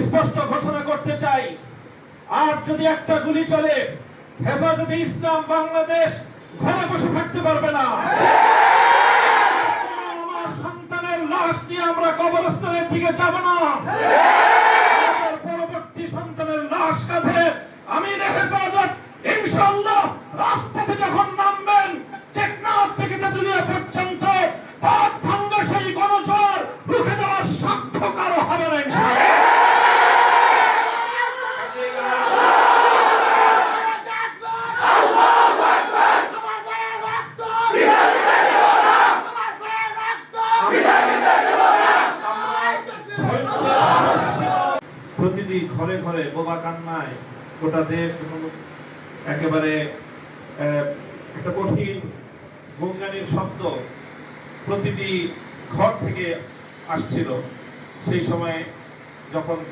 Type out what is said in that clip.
স্পষ্ট ঘোষণা করতে চাই, আর যদি একটা গুলি চলে, হেফাজতে ইসলাম বাংলাদেশ ঘরে বসে থাকতে পারবে না। আমার সন্তানের লাশ নিয়ে আমরা কবরস্থানের দিকে যাব না। পরবর্তী সন্তানের লাশ কাঁধে আমির হেফাজত ইনশাআল্লাহ রাজপথে যখন নামবেন, টেকনাফ থেকে তেতুলিয়া পর্যন্ত পথ ভাঙ্গা সেই গণজোয়ার রুখে দেওয়ার সাধ্য কারো হবে না ইনশাআল্লাহ। প্রতিটি ঘরে ঘরে বোবা কান্নায় গোটা দেশ একেবারে একটা কঠিন গুনগানির শব্দ প্রতিটি ঘর থেকে আসছিল। সেই সময় যখন